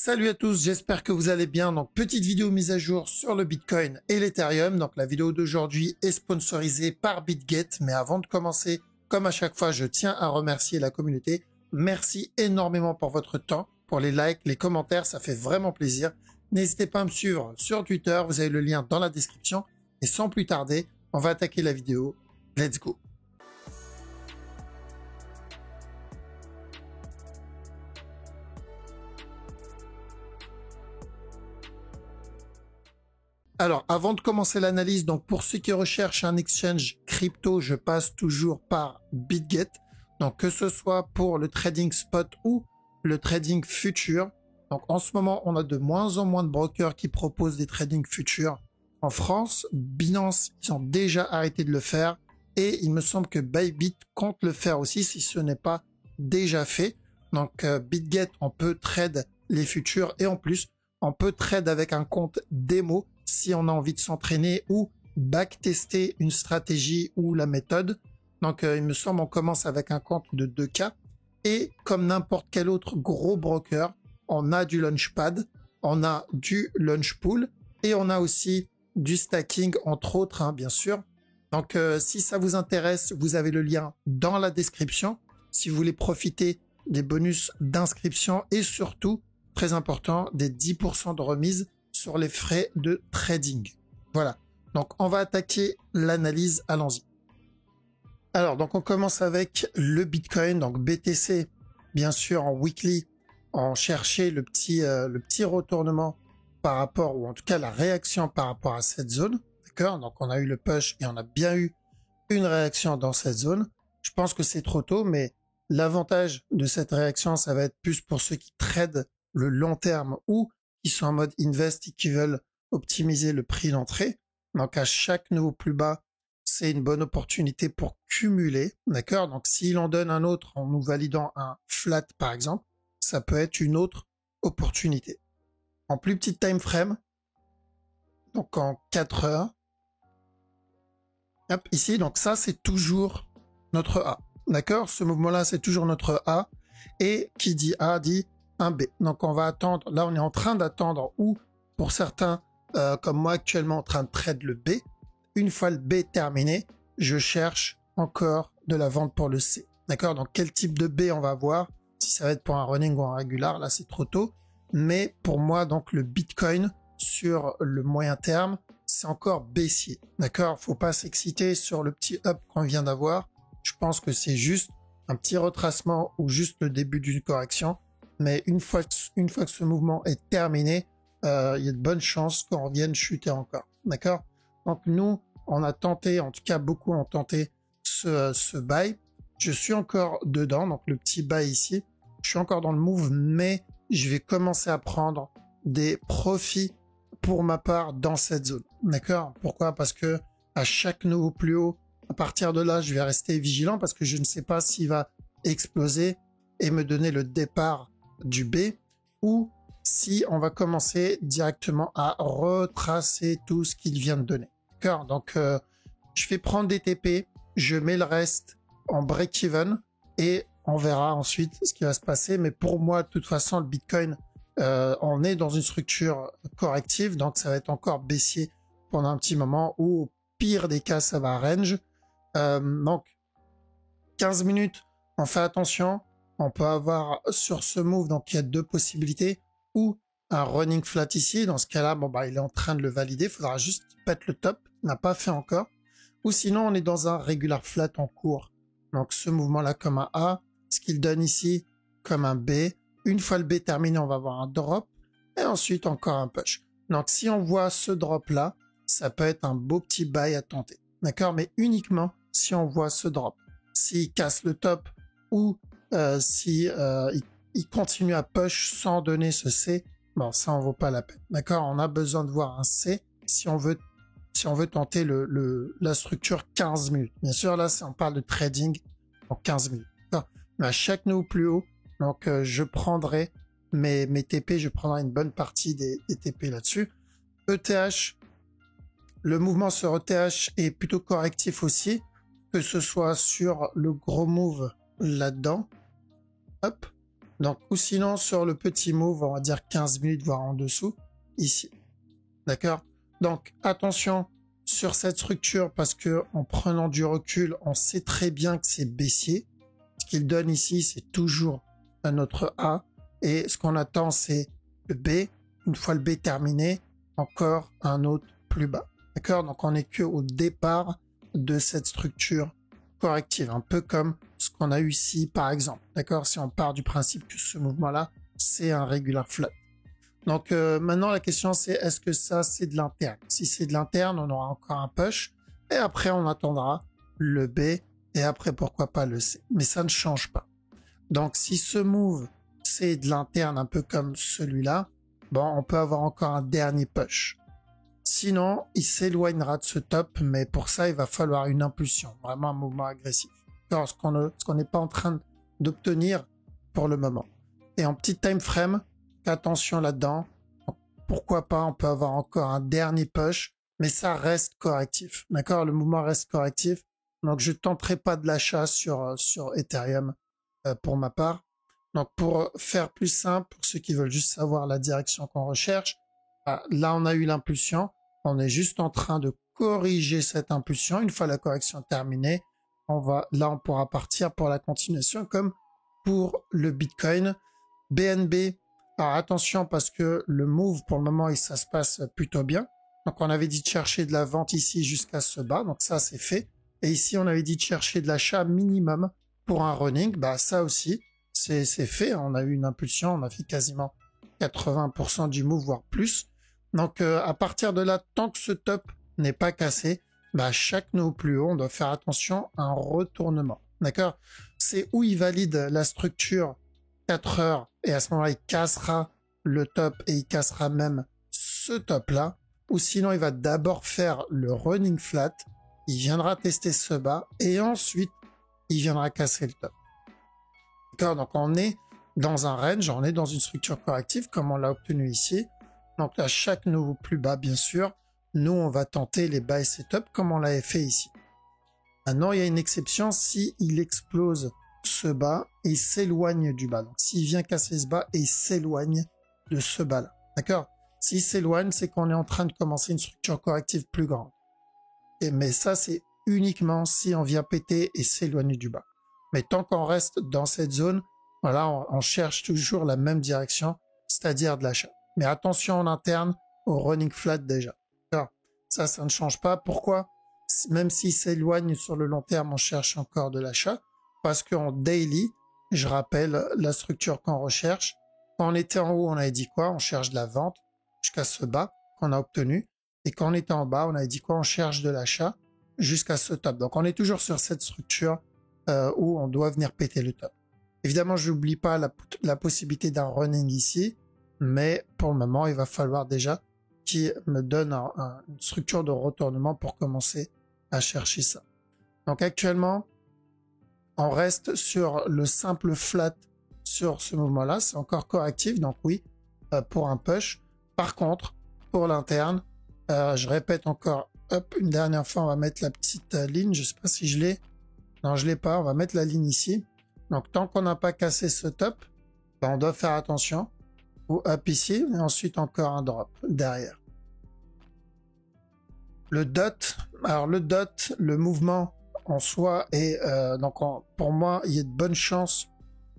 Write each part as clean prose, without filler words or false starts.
Salut à tous, j'espère que vous allez bien. Donc, petite vidéo mise à jour sur le Bitcoin et l'Ethereum. Donc, la vidéo d'aujourd'hui est sponsorisée par BitGet. Mais avant de commencer, comme à chaque fois, je tiens à remercier la communauté. Merci énormément pour votre temps, pour les likes, les commentaires, ça fait vraiment plaisir. N'hésitez pas à me suivre sur Twitter, vous avez le lien dans la description. Et sans plus tarder, on va attaquer la vidéo. Let's go! Alors, avant de commencer l'analyse, donc pour ceux qui recherchent un exchange crypto, je passe toujours par BitGet. Donc, que ce soit pour le trading spot ou le trading futur. Donc, en ce moment, on a de moins en moins de brokers qui proposent des trading futurs. En France, Binance, ils ont déjà arrêté de le faire. Et il me semble que Bybit compte le faire aussi si ce n'est pas déjà fait. Donc, BitGet, on peut trade les futurs et en plus, on peut trade avec un compte démo si on a envie de s'entraîner ou backtester une stratégie ou la méthode. Donc, il me semble on commence avec un compte de 2K. Et comme n'importe quel autre gros broker, on a du Launchpad, on a du Launchpool et on a aussi du stacking, entre autres, hein, bien sûr. Donc, si ça vous intéresse, vous avez le lien dans la description. Si vous voulez profiter des bonus d'inscription et surtout, très important, des 10% de remise sur les frais de trading. Voilà. Donc, on va attaquer l'analyse. Allons-y. Alors, donc, on commence avec le Bitcoin. Donc, BTC, bien sûr, en weekly, on cherchait le petit retournement par rapport, ou en tout cas, la réaction par rapport à cette zone. D'accord? Donc, on a eu le push et on a bien eu une réaction dans cette zone. Je pense que c'est trop tôt, mais l'avantage de cette réaction, ça va être plus pour ceux qui tradent le long terme ou qui sont en mode invest et qui veulent optimiser le prix d'entrée. Donc, à chaque nouveau plus bas, c'est une bonne opportunité pour cumuler. D'accord? Donc, s'il en donne un autre en nous validant un flat, par exemple, ça peut être une autre opportunité. En plus petit time frame, donc en 4 heures, hop, ici, donc ça, c'est toujours notre A. D'accord? Ce mouvement-là, c'est toujours notre A. Et qui dit A dit un B. Donc, on va attendre. Là, on est en train d'attendre ou pour certains, comme moi actuellement, en train de trade le B. Une fois le B terminé, je cherche encore de la vente pour le C. D'accord? Donc, quel type de B on va avoir? Si ça va être pour un running ou un régular, là, c'est trop tôt. Mais pour moi, donc, le Bitcoin sur le moyen terme, c'est encore baissier. D'accord? Faut pas s'exciter sur le petit up qu'on vient d'avoir. Je pense que c'est juste un petit retracement ou juste le début d'une correction. Mais une fois que ce mouvement est terminé, il y a de bonnes chances qu'on revienne chuter encore. D'accord? Donc nous, on a tenté, en tout cas beaucoup ont tenté ce buy. Je suis encore dedans, donc le petit buy ici. Je suis encore dans le move, mais je vais commencer à prendre des profits pour ma part dans cette zone. D'accord? Pourquoi? Parce que à chaque nouveau plus haut, à partir de là, je vais rester vigilant parce que je ne sais pas s'il va exploser et me donner le départ du B ou si on va commencer directement à retracer tout ce qu'il vient de donner. D'accord? Donc, je vais prendre des TP, je mets le reste en break-even et on verra ensuite ce qui va se passer. Mais pour moi, de toute façon, le Bitcoin, on est dans une structure corrective, donc ça va être encore baissier pendant un petit moment ou au pire des cas, ça va range. Donc, 15 minutes, on fait attention. On peut avoir sur ce move, donc il y a deux possibilités, ou un running flat ici. Dans ce cas-là, bon bah il est en train de le valider. Il faudra juste qu'il pète le top. Il n'a pas fait encore. Ou sinon, on est dans un regular flat en cours. Donc ce mouvement-là comme un A, ce qu'il donne ici comme un B. Une fois le B terminé, on va avoir un drop et ensuite encore un push. Donc si on voit ce drop-là, ça peut être un beau petit buy à tenter. D'accord? Mais uniquement si on voit ce drop. S'il casse le top ou si il continue à push sans donner ce C, bon, ça en vaut pas la peine. D'accord? On a besoin de voir un C si on veut tenter la structure 15 minutes. Bien sûr, là, on parle de trading en 15 minutes. Mais à chaque nouveau plus haut, donc je prendrai mes TP, je prendrai une bonne partie des TP là-dessus. ETH, le mouvement sur ETH est plutôt correctif aussi, que ce soit sur le gros move là-dedans. Hop. Donc, ou sinon, sur le petit move, on va dire 15 minutes, voire en dessous, ici. D'accord? Donc, attention sur cette structure parce que en prenant du recul, on sait très bien que c'est baissier. Ce qu'il donne ici, c'est toujours notre A. Et ce qu'on attend, c'est le B. Une fois le B terminé, encore un autre plus bas. D'accord? Donc, on n'est que au départ de cette structure corrective. Un peu comme ce qu'on a eu ici, par exemple. D'accord? Si on part du principe que ce mouvement-là, c'est un regular flat. Donc maintenant, la question c'est est-ce que ça, c'est de l'interne? Si c'est de l'interne, on aura encore un push. Et après, on attendra le B. Et après, pourquoi pas le C. Mais ça ne change pas. Donc, si ce move, c'est de l'interne, un peu comme celui-là, bon, on peut avoir encore un dernier push. Sinon, il s'éloignera de ce top, mais pour ça, il va falloir une impulsion, vraiment un mouvement agressif. Alors, ce qu'on n'est pas en train d'obtenir pour le moment. Et en petit time frame, attention là-dedans. Pourquoi pas, on peut avoir encore un dernier push, mais ça reste correctif. D'accord? Le mouvement reste correctif. Donc, je tenterai pas de l'achat sur Ethereum pour ma part. Donc, pour faire plus simple, pour ceux qui veulent juste savoir la direction qu'on recherche, là, on a eu l'impulsion. On est juste en train de corriger cette impulsion. Une fois la correction terminée, là, on pourra partir pour la continuation comme pour le Bitcoin. BNB, alors attention parce que le move pour le moment, ça se passe plutôt bien. Donc on avait dit de chercher de la vente ici jusqu'à ce bas, donc ça c'est fait. Et ici on avait dit de chercher de l'achat minimum pour un running, bah ça aussi c'est fait. On a eu une impulsion, on a fait quasiment 80% du move voire plus. Donc à partir de là, tant que ce top n'est pas cassé, bah chaque nœud plus haut, on doit faire attention à un retournement. D'accord? C'est où il valide la structure 4 heures et à ce moment-là, il cassera le top et il cassera même ce top-là. Ou sinon, il va d'abord faire le running flat, il viendra tester ce bas et ensuite, il viendra casser le top. D'accord? Donc, on est dans un range, on est dans une structure corrective comme on l'a obtenu ici. Donc, à chaque nouveau plus bas, bien sûr, nous, on va tenter les bas et setup comme on l'avait fait ici. Maintenant, il y a une exception si il explose ce bas et il s'éloigne du bas. Donc, s'il vient casser ce bas et il s'éloigne de ce bas-là. D'accord? S'il s'éloigne, c'est qu'on est en train de commencer une structure corrective plus grande. Mais ça, c'est uniquement si on vient péter et s'éloigner du bas. Mais tant qu'on reste dans cette zone, voilà, on cherche toujours la même direction, c'est-à-dire de l'achat. Mais attention en interne au running flat déjà. Alors, ça ne change pas. Pourquoi? Même s'il s'éloigne sur le long terme, on cherche encore de l'achat. Parce qu'en daily, je rappelle la structure qu'on recherche. Quand on était en haut, on avait dit quoi? On cherche de la vente jusqu'à ce bas qu'on a obtenu. Et quand on était en bas, on avait dit quoi? On cherche de l'achat jusqu'à ce top. Donc on est toujours sur cette structure où on doit venir péter le top. Évidemment, je n'oublie pas la possibilité d'un running ici, mais pour le moment, il va falloir déjà qu'il me donne une structure de retournement pour commencer à chercher ça. Donc actuellement, on reste sur le simple flat sur ce mouvement-là. C'est encore correctif, donc oui, pour un push. Par contre, pour l'interne, je répète encore, hop, une dernière fois, on va mettre la petite ligne. Je ne sais pas si je l'ai. Non, je l'ai pas. On va mettre la ligne ici. Donc, tant qu'on n'a pas cassé ce top, ben, on doit faire attention. Ou up ici, et ensuite encore un drop derrière. Le dot, alors le dot, le mouvement en soi est donc pour moi il y a de bonnes chances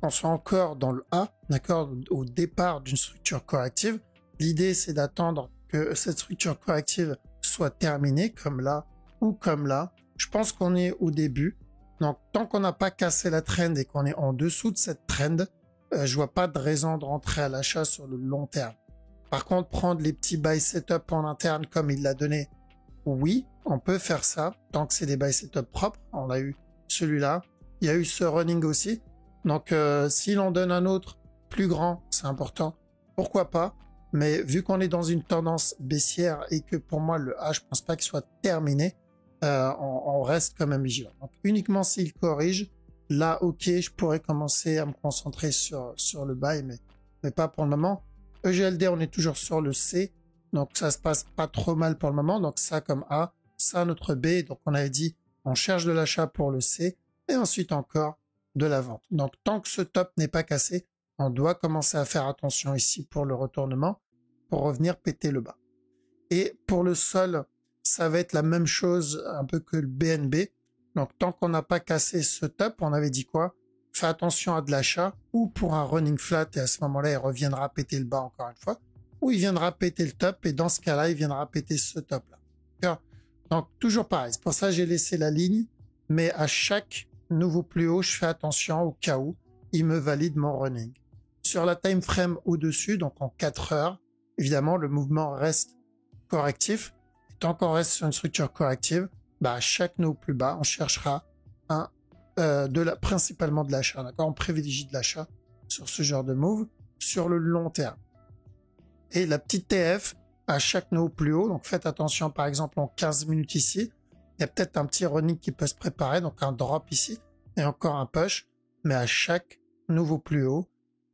qu'on soit encore dans le A, d'accord, au départ d'une structure corrective. L'idée c'est d'attendre que cette structure corrective soit terminée comme là ou comme là. Je pense qu'on est au début, donc tant qu'on n'a pas cassé la trend et qu'on est en dessous de cette trend, je vois pas de raison de rentrer à l'achat sur le long terme. Par contre, prendre les petits buy setup en interne comme il l'a donné, oui, on peut faire ça tant que c'est des buy setup propres. On a eu celui-là. Il y a eu ce running aussi. Donc, si l'on donne un autre plus grand, c'est important. Pourquoi pas? Mais vu qu'on est dans une tendance baissière et que pour moi, le A, je pense pas qu'il soit terminé, on reste quand même vigilant. Donc, uniquement s'il corrige, là, ok, je pourrais commencer à me concentrer sur le buy, mais pas pour le moment. EGLD, on est toujours sur le C. Donc ça se passe pas trop mal pour le moment. Donc ça comme A, ça notre B. Donc on avait dit on cherche de l'achat pour le C et ensuite encore de la vente. Donc tant que ce top n'est pas cassé, on doit commencer à faire attention ici pour le retournement, pour revenir péter le bas. Et pour le sol, ça va être la même chose un peu que le BNB. Donc tant qu'on n'a pas cassé ce top, on avait dit quoi? Fais attention à de l'achat ou pour un running flat et à ce moment-là, il reviendra péter le bas encore une fois, ou il viendra péter le top et dans ce cas-là, il viendra péter ce top-là. Donc toujours pareil, c'est pour ça que j'ai laissé la ligne, mais à chaque nouveau plus haut, je fais attention au cas où il me valide mon running. Sur la time frame au-dessus, donc en 4 heures, évidemment, le mouvement reste correctif. Et tant qu'on reste sur une structure corrective, à chaque nouveau plus bas, on cherchera principalement de l'achat. D'accord, on privilégie de l'achat sur ce genre de move sur le long terme. Et la petite TF à chaque nouveau plus haut, donc faites attention par exemple en 15 minutes ici, il y a peut-être un petit running qui peut se préparer, donc un drop ici et encore un push, mais à chaque nouveau plus haut,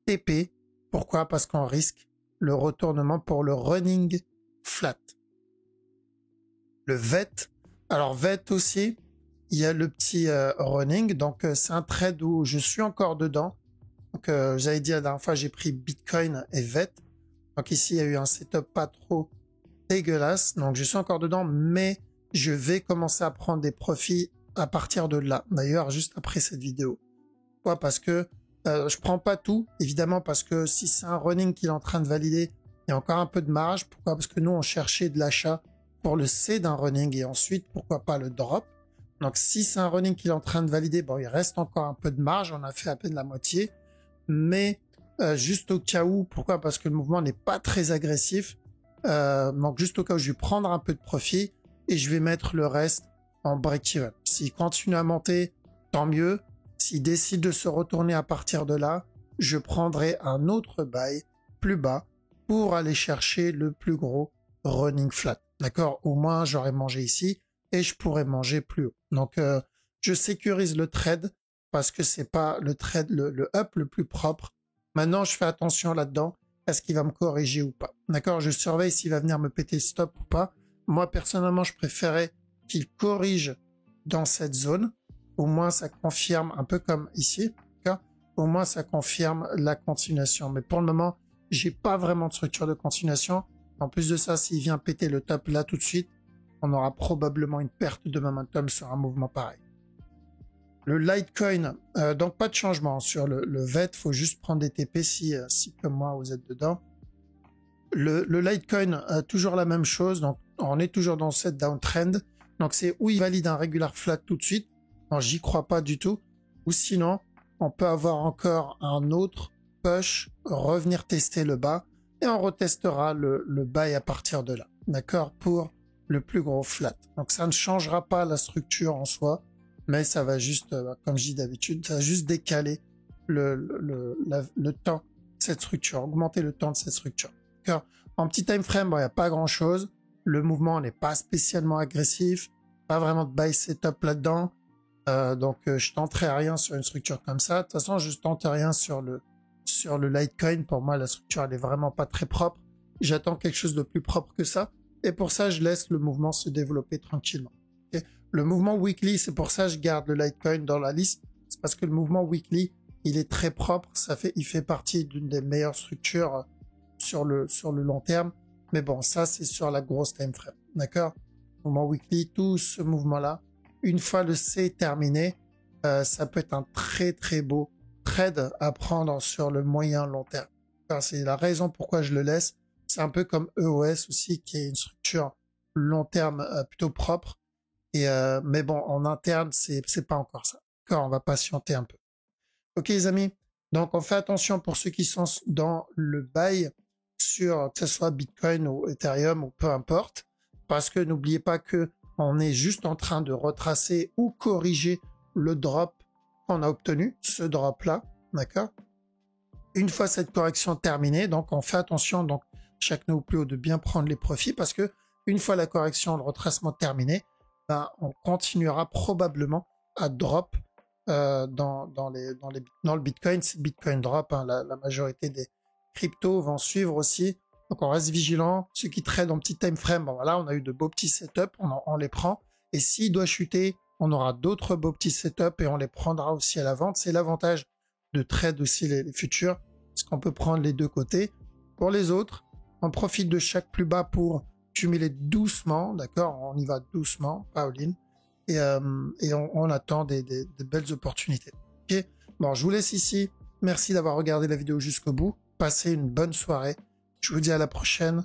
TP. Pourquoi? Parce qu'on risque le retournement pour le running flat. Le VET, alors VET aussi, il y a le petit running, donc c'est un trade où je suis encore dedans. Donc j'avais dit la dernière fois, j'ai pris Bitcoin et VET. Donc ici, il y a eu un setup pas trop dégueulasse, donc je suis encore dedans, mais je vais commencer à prendre des profits à partir de là. D'ailleurs, juste après cette vidéo. Pourquoi? Parce que je prends pas tout, évidemment, parce que si c'est un running qu'il est en train de valider, il y a encore un peu de marge. Pourquoi? Parce que nous, on cherchait de l'achat pour le C d'un running et ensuite, pourquoi pas le drop. Donc, si c'est un running qu'il est en train de valider, bon, il reste encore un peu de marge. On a fait à peine la moitié. Mais juste au cas où, pourquoi? Parce que le mouvement n'est pas très agressif. Donc, juste au cas où, je vais prendre un peu de profit et je vais mettre le reste en break-even. S'il continue à monter, tant mieux. S'il décide de se retourner à partir de là, je prendrai un autre buy plus bas pour aller chercher le plus gros running flat. D'accord? Au moins, j'aurais mangé ici et je pourrais manger plus haut. Donc, je sécurise le trade parce que c'est pas le trade, le up le plus propre. Maintenant, je fais attention là-dedans. Est-ce qu'il va me corriger ou pas? D'accord? Je surveille s'il va venir me péter le stop ou pas. Moi, personnellement, je préférais qu'il corrige dans cette zone. Au moins, ça confirme, un peu comme ici. Au moins, ça confirme la continuation. Mais pour le moment, j'ai pas vraiment de structure de continuation. En plus de ça, s'il vient péter le top là tout de suite, on aura probablement une perte de momentum sur un mouvement pareil. Le Litecoin, donc pas de changement. Sur le VET, faut juste prendre des TP si comme moi, vous êtes dedans. Le Litecoin, toujours la même chose. Donc, on est toujours dans cette downtrend. Donc, c'est où il valide un regular flat tout de suite. Non, j'y crois pas du tout. Ou sinon, on peut avoir encore un autre push, revenir tester le bas et on retestera le buy à partir de là. D'accord? Pour le plus gros flat. Donc, ça ne changera pas la structure en soi, mais ça va juste, comme je dis d'habitude, ça va juste décaler le temps de cette structure, augmenter le temps de cette structure. D'accord? En petit time frame, il n'y a pas grand chose. Le mouvement n'est pas spécialement agressif. Pas vraiment de buy setup là-dedans. Donc je tenterai rien sur une structure comme ça. De toute façon, je tente rien sur le Litecoin. Pour moi, la structure elle est vraiment pas très propre. J'attends quelque chose de plus propre que ça. Et pour ça, je laisse le mouvement se développer tranquillement. Okay? Le mouvement weekly, c'est pour ça que je garde le Litecoin dans la liste. C'est parce que le mouvement weekly, il est très propre. Il fait partie d'une des meilleures structures sur le long terme. Mais bon, ça c'est sur la grosse time frame. D'accord? Mouvement weekly, tout ce mouvement-là. Une fois le C terminé, ça peut être un très très beau trade à prendre sur le moyen long terme. C'est la raison pourquoi je le laisse. C'est un peu comme EOS aussi, qui est une structure long terme plutôt propre. Mais bon, en interne, c'est pas encore ça. D'accord, on va patienter un peu. Ok les amis, donc on fait attention pour ceux qui sont dans le buy sur que ce soit Bitcoin ou Ethereum ou peu importe, parce que n'oubliez pas que on est juste en train de retracer ou corriger le drop qu'on a obtenu, ce drop-là, d'accord? Une fois cette correction terminée, donc on fait attention, donc chaque nouveau plus haut de bien prendre les profits, parce que une fois la correction, le retracement terminé, on continuera probablement à drop dans le Bitcoin. C'est Bitcoin drop, hein, la majorité des cryptos vont suivre aussi. Donc on reste vigilant. Ceux qui tradent en petit time frame, bon voilà, on a eu de beaux petits setups, on les prend. Et s'il doit chuter, on aura d'autres beaux petits setups et on les prendra aussi à la vente. C'est l'avantage de trade aussi les futurs. parce qu'on peut prendre les deux côtés. Pour les autres, on profite de chaque plus bas pour cumuler doucement, d'accord? On y va doucement, pas all-in, et on attend des belles opportunités. Ok? Bon, je vous laisse ici. Merci d'avoir regardé la vidéo jusqu'au bout. Passez une bonne soirée. Je vous dis à la prochaine.